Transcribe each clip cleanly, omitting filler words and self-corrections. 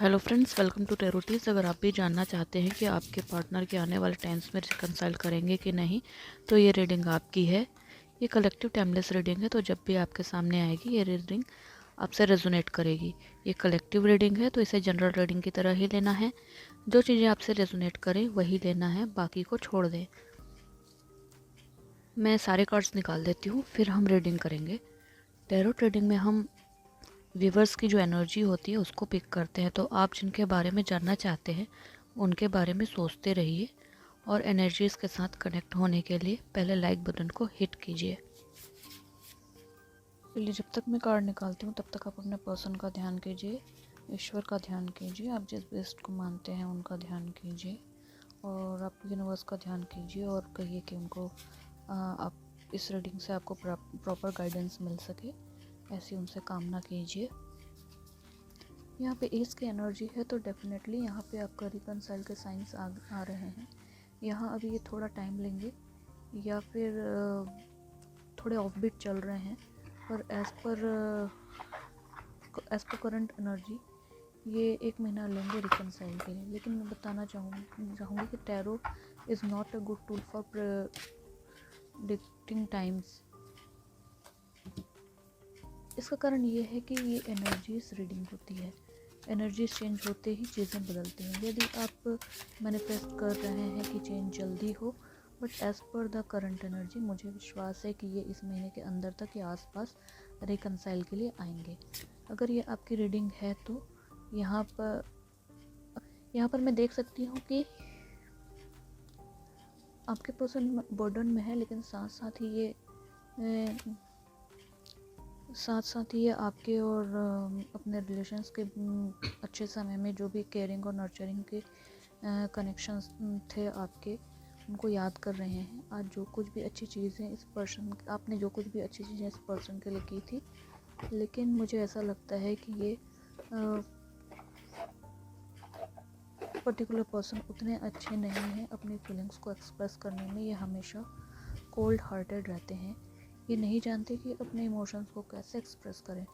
Hello friends, welcome to Tarotees. अगर आप भी जानना चाहते हैं कि आपके पार्टनर के आने वाले टाइम्स में रिकंसाइल करेंगे कि नहीं, तो ये रीडिंग आपकी है। ये कलेक्टिव टाइमलेस रीडिंग है, तो जब भी आपके सामने आएगी ये रीडिंग आपसे रेजोनेट करेगी। ये कलेक्टिव रीडिंग है, तो इसे जनरल रीडिंग की तरह ही लेना है। जो चीज़ें आपसे रेजोनेट करें वही लेना है, बाकी को छोड़ दें। मैं सारे कार्ड्स निकाल देती हूँ, फिर हम रीडिंग करेंगे। टैरो रीडिंग में हम व्यूवर्स की जो एनर्जी होती है उसको पिक करते हैं। तो आप जिनके बारे में जानना चाहते हैं उनके बारे में सोचते रहिए और एनर्जीज के साथ कनेक्ट होने के लिए पहले लाइक बटन को हिट कीजिए। चलिए, जब तक मैं कार्ड निकालती हूँ तब तक आप अपने पर्सन का ध्यान कीजिए, ईश्वर का ध्यान कीजिए, आप जिस बेस्ट को मानते हैं उनका ध्यान कीजिए और आप यूनिवर्स का ध्यान कीजिए और कहिए कि उनको आप इस रीडिंग से आपको प्रॉपर गाइडेंस मिल सके, ऐसी उनसे कामना कीजिए। यहाँ पे एस की एनर्जी है, तो डेफिनेटली यहाँ पे आपका रिकंसाइल के साइंस आ रहे हैं। यहाँ अभी ये थोड़ा टाइम लेंगे या फिर थोड़े ऑफबीट चल रहे हैं, पर एज़ पर करंट एनर्जी ये 1 महीना लेंगे रिकंसाइल के लिए। लेकिन मैं बताना चाहूँगी कि tarot is not a good tool for predicting times. इसका कारण ये है कि ये एनर्जीज रीडिंग होती है। एनर्जीज चेंज होते ही चीज़ें बदलती हैं। यदि आप मैनिफेस्ट कर रहे हैं कि चेंज जल्दी हो, but as per the current energy मुझे विश्वास है कि ये इस महीने के अंदर तक या आसपास रिकंसाइल के लिए आएंगे। अगर ये आपकी रीडिंग है तो यहाँ पर मैं देख सकती हूँ कि आपके पर्सन बर्डन में है, लेकिन साथ साथ ही ये आपके और अपने रिलेशंस के अच्छे समय में जो भी केयरिंग और नर्चरिंग के कनेक्शंस थे आपके, उनको याद कर रहे हैं। आज जो कुछ भी अच्छी चीज़ें आपने जो कुछ भी अच्छी चीज़ें इस पर्सन के लिए की थी, लेकिन मुझे ऐसा लगता है कि ये पर्टिकुलर पर्सन उतने अच्छे नहीं हैं अपनी फीलिंग्स को एक्सप्रेस करने में। ये हमेशा कोल्ड हार्टेड रहते हैं। ये नहीं जानते कि अपने इमोशंस को कैसे एक्सप्रेस करें।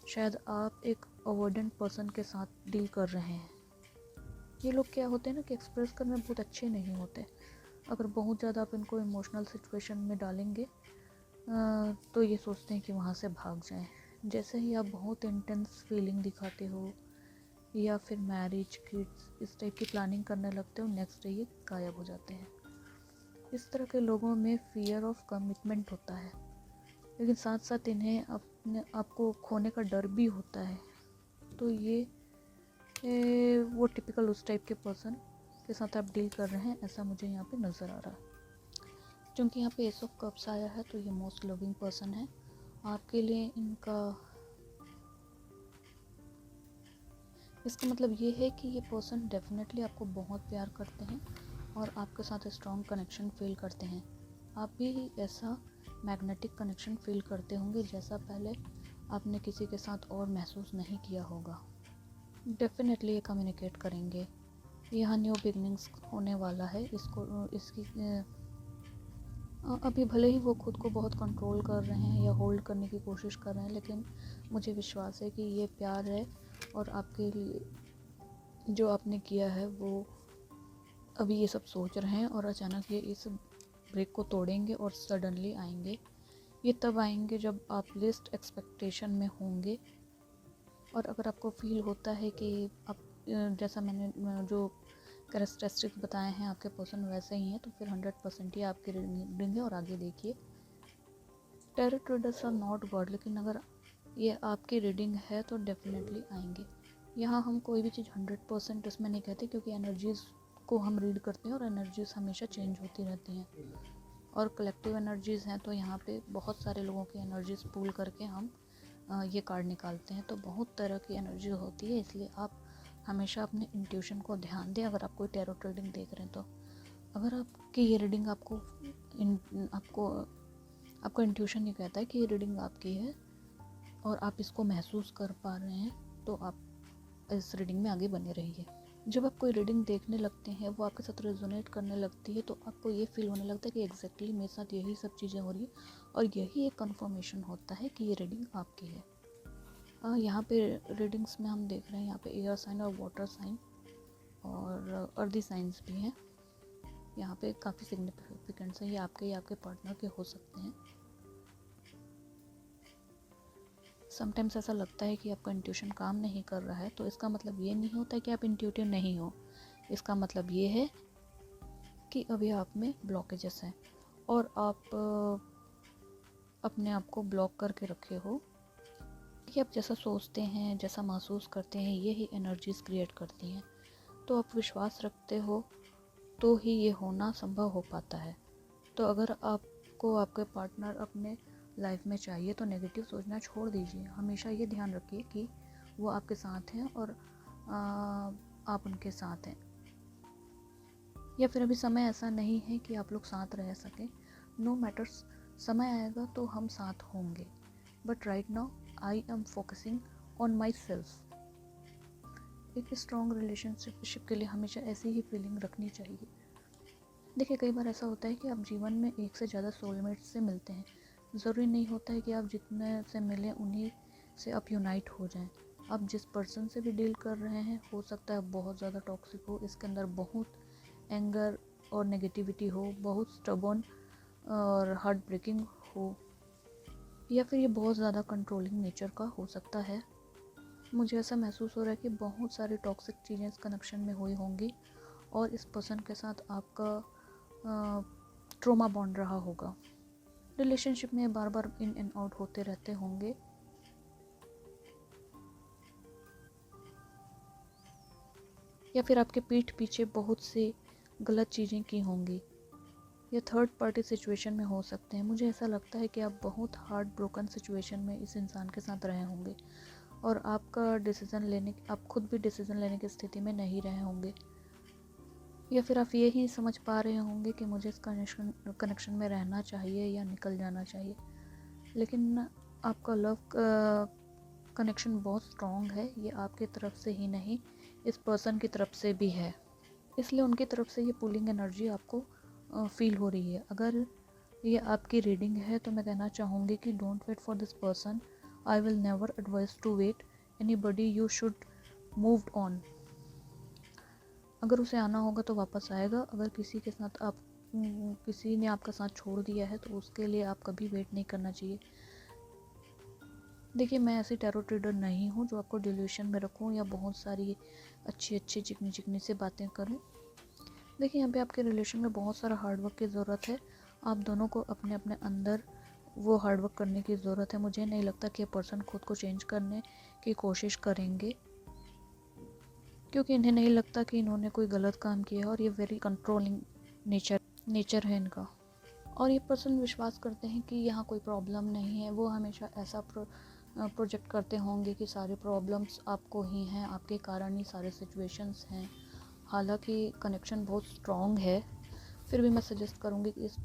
शायद आप एक अवॉइडेंट पर्सन के साथ डील कर रहे हैं। ये लोग क्या होते हैं ना कि एक्सप्रेस करने में बहुत अच्छे नहीं होते। अगर बहुत ज़्यादा आप इनको इमोशनल सिचुएशन में डालेंगे तो ये सोचते हैं कि वहाँ से भाग जाएं। जैसे ही आप बहुत इंटेंस फीलिंग दिखाते हो या फिर मैरिज, किड्स, इस टाइप की प्लानिंग करने लगते हो, नेक्स्ट डे ये गायब हो जाते हैं। इस तरह के लोगों में फियर ऑफ कमिटमेंट होता है, लेकिन साथ साथ इन्हें अपने आपको खोने का डर भी होता है। तो ये वो टिपिकल उस टाइप के पर्सन के साथ आप डील कर रहे हैं, ऐसा मुझे यहाँ पे नज़र आ रहा है। क्योंकि यहाँ पे एस ऑफ कप्स आया है, तो ये मोस्ट लविंग पर्सन है आपके लिए। इसका मतलब ये है कि ये पर्सन डेफिनेटली आपको बहुत प्यार करते हैं और आपके साथ स्ट्रॉन्ग कनेक्शन फील करते हैं। आप भी ऐसा मैग्नेटिक कनेक्शन फील करते होंगे जैसा पहले आपने किसी के साथ और महसूस नहीं किया होगा। डेफिनेटली ये कम्युनिकेट करेंगे। यहाँ न्यू बिगनिंग्स होने वाला है। अभी भले ही वो खुद को बहुत कंट्रोल कर रहे हैं या होल्ड करने की कोशिश कर रहे हैं, लेकिन मुझे विश्वास है कि ये प्यार है और आपके लिए जो आपने किया है वो अभी ये सब सोच रहे हैं और अचानक ये इस ब्रेक को तोड़ेंगे और सडनली आएंगे। ये तब आएंगे जब आप लिस्ट एक्सपेक्टेशन में होंगे। और अगर आपको फील होता है कि आप जैसा मैंने जो कैरेक्टरिस्टिक्स बताए हैं आपके पर्सन वैसे ही हैं, तो फिर 100% ही आपकी रीडिंग है। और आगे देखिए, tarot readers are not God, लेकिन अगर ये आपकी रीडिंग है तो डेफिनेटली आएंगे। यहाँ हम कोई भी चीज़ 100% इसमें नहीं कहते, क्योंकि एनर्जीज़ को हम रीड करते हैं और एनर्जीज़ हमेशा चेंज होती रहती हैं और कलेक्टिव एनर्जीज़ हैं। तो यहाँ पे बहुत सारे लोगों की एनर्जीज़ पूल करके हम ये कार्ड निकालते हैं, तो बहुत तरह की एनर्जी होती है। इसलिए आप हमेशा अपने इंट्यूशन को ध्यान दें अगर आप कोई टैरो रीडिंग देख रहे हैं। तो अगर आपकी ये रीडिंग आपको इंट्यूशन ये कहता है कि ये रीडिंग आपकी है और आप इसको महसूस कर पा रहे हैं, तो आप इस रीडिंग में आगे बने रहिए। जब आप कोई रीडिंग देखने लगते हैं, वो आपके साथ रेजोनेट करने लगती है, तो आपको ये फील होने लगता है कि एग्जैक्टली मेरे साथ यही सब चीज़ें हो रही है और यही एक कंफर्मेशन होता है कि ये रीडिंग आपकी है। यहाँ पे रीडिंग्स में हम देख रहे हैं यहाँ पे एयर साइन और वाटर साइन और अर्दी साइंस भी हैं। यहाँ पे काफ़ी सिग्निफिकेंस है, ये आपके या आपके पार्टनर के हो सकते हैं। समटाइम्स ऐसा लगता है कि आपका इंट्यूशन काम नहीं कर रहा है, तो इसका मतलब ये नहीं होता कि आप इंट्यूटिव नहीं हो। इसका मतलब ये है कि अभी आप में ब्लॉकेजेस हैं और आप अपने आप को ब्लॉक करके रखे हो कि आप जैसा सोचते हैं, जैसा महसूस करते हैं, ये ही एनर्जीज क्रिएट करती हैं। तो आप विश्वास रखते हो तो ही ये होना संभव हो पाता है। तो अगर आपको आपके पार्टनर अपने लाइफ में चाहिए तो नेगेटिव सोचना छोड़ दीजिए। हमेशा ये ध्यान रखिए कि वो आपके साथ हैं और आप उनके साथ हैं। या फिर अभी समय ऐसा नहीं है कि आप लोग साथ रह सकें। नो मैटर्स, समय आएगा तो हम साथ होंगे, but right now I am focusing on my self. एक स्ट्रॉन्ग रिलेशनशिप के लिए हमेशा ऐसी ही फीलिंग रखनी चाहिए। देखिए, कई बार ऐसा होता है कि आप जीवन में एक से ज़्यादा सोलमेट से मिलते हैं। ज़रूरी नहीं होता है कि आप जितने से मिलें उन्हीं से आप यूनाइट हो जाएं। आप जिस पर्सन से भी डील कर रहे हैं हो सकता है बहुत ज़्यादा टॉक्सिक हो, इसके अंदर बहुत एंगर और नेगेटिविटी हो, बहुत स्टबर्न और हार्ट ब्रेकिंग हो, या फिर ये बहुत ज़्यादा कंट्रोलिंग नेचर का हो सकता है। मुझे ऐसा महसूस हो रहा है कि बहुत सारी टॉक्सिक चीज़ें इस कनेक्शन में हुई होंगी और इस पर्सन के साथ आपका ट्रॉमा बॉन्ड रहा होगा। रिलेशनशिप में बार बार इन एंड आउट होते रहते होंगे। या फिर आपके पीठ पीछे बहुत सी गलत चीज़ें की होंगी। या थर्ड पार्टी सिचुएशन में हो सकते हैं। मुझे ऐसा लगता है कि आप बहुत हार्ट ब्रोकन सिचुएशन में इस इंसान के साथ रहे होंगे और आप खुद भी डिसीज़न लेने की स्थिति में नहीं रहे होंगे। या फिर आप ये ही समझ पा रहे होंगे कि मुझे इस कनेक्शन में रहना चाहिए या निकल जाना चाहिए, लेकिन आपका लव कनेक्शन बहुत स्ट्रॉन्ग है। ये आपकी तरफ से ही नहीं, इस पर्सन की तरफ से भी है, इसलिए उनकी तरफ से ये पुलिंग एनर्जी आपको फील हो रही है। अगर ये आपकी रीडिंग है तो मैं कहना चाहूँगी कि don't wait for this person. I will never advise to wait anybody, you should move on. अगर उसे आना होगा तो वापस आएगा। अगर किसी ने आपका साथ छोड़ दिया है तो उसके लिए आप कभी वेट नहीं करना चाहिए। देखिए, मैं ऐसी टैरो ट्रेडर नहीं हूँ जो आपको डिल्यूशन में रखूँ या बहुत सारी अच्छी चिकनी चिकनी से बातें करूँ। देखिए, यहाँ पे आपके रिलेशन में बहुत सारा हार्डवर्क की ज़रूरत है। आप दोनों को अपने अपने अंदर वो हार्डवर्क करने की ज़रूरत है। मुझे नहीं लगता कि ये पर्सन खुद को चेंज करने की कोशिश करेंगे, क्योंकि इन्हें नहीं लगता कि इन्होंने कोई गलत काम किया है और ये वेरी कंट्रोलिंग नेचर है इनका। और ये पर्सन विश्वास करते हैं कि यहाँ कोई प्रॉब्लम नहीं है। वो हमेशा ऐसा प्रोजेक्ट करते होंगे कि सारे प्रॉब्लम्स आपको ही हैं, आपके कारण ही सारे सिचुएशंस हैं। हालांकि कनेक्शन बहुत स्ट्रॉन्ग है, फिर भी मैं सजेस्ट करूँगी कि इस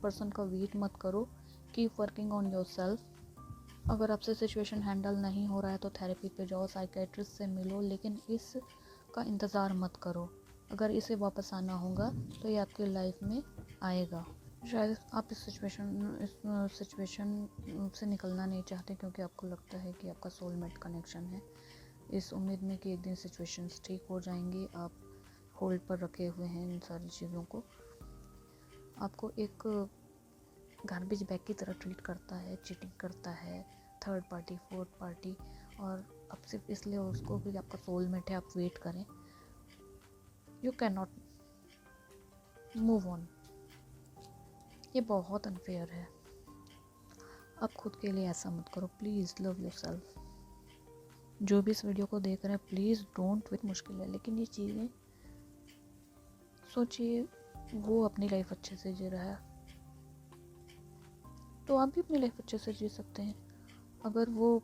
पर्सन का वेट मत करो। Keep working on your self. अगर आपसे सिचुएशन हैंडल नहीं हो रहा है तो थेरेपी पे जाओ, साइकेट्रिस्ट से मिलो, लेकिन इसका इंतज़ार मत करो। अगर इसे वापस आना होगा तो ये आपकी लाइफ में आएगा। शायद आप इस सिचुएशन से निकलना नहीं चाहते क्योंकि आपको लगता है कि आपका सोलमेट कनेक्शन है। इस उम्मीद में कि एक दिन सिचुएशंस ठीक हो जाएंगी। आप होल्ड पर रखे हुए हैं इन सारी चीज़ों को। आपको एक गार्बेज बैग की तरह ट्रीट करता है, चीटिंग करता है, थर्ड पार्टी, फोर्थ पार्टी, और अब सिर्फ इसलिए उसको भी आपका सोलमेट है, आप वेट करें। You can not move on. ये बहुत अनफेयर है। आप खुद के लिए ऐसा मत करो। Please love yourself. जो भी इस वीडियो को देख रहे हैं, प्लीज़ डोंट वेट। मुश्किल है, लेकिन ये चीज़ें सोचिए, वो अपनी लाइफ अच्छे से जी रहा है तो आप भी अपनी लाइफ अच्छे से जी सकते हैं। अगर वो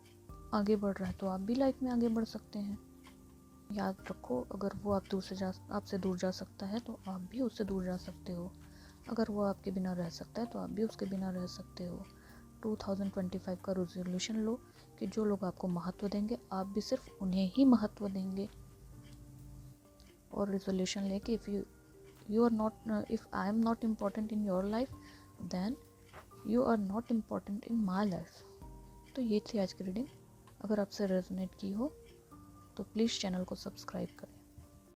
आगे बढ़ रहा है तो आप भी लाइफ में आगे बढ़ सकते हैं। याद रखो, अगर वो आपसे दूर जा सकता है तो आप भी उससे दूर जा सकते हो। अगर वो आपके बिना रह सकता है तो आप भी उसके बिना रह सकते हो। 2025 का रेजोल्यूशन लो कि जो लोग आपको महत्व देंगे आप भी सिर्फ उन्हें ही महत्व देंगे। और रेजोल्यूशन ले कि if I am not important in your life, then you are not important in my life। तो ये थी आज की रीडिंग। अगर आपसे रेजोनेट की हो तो प्लीज़ चैनल को सब्सक्राइब करें।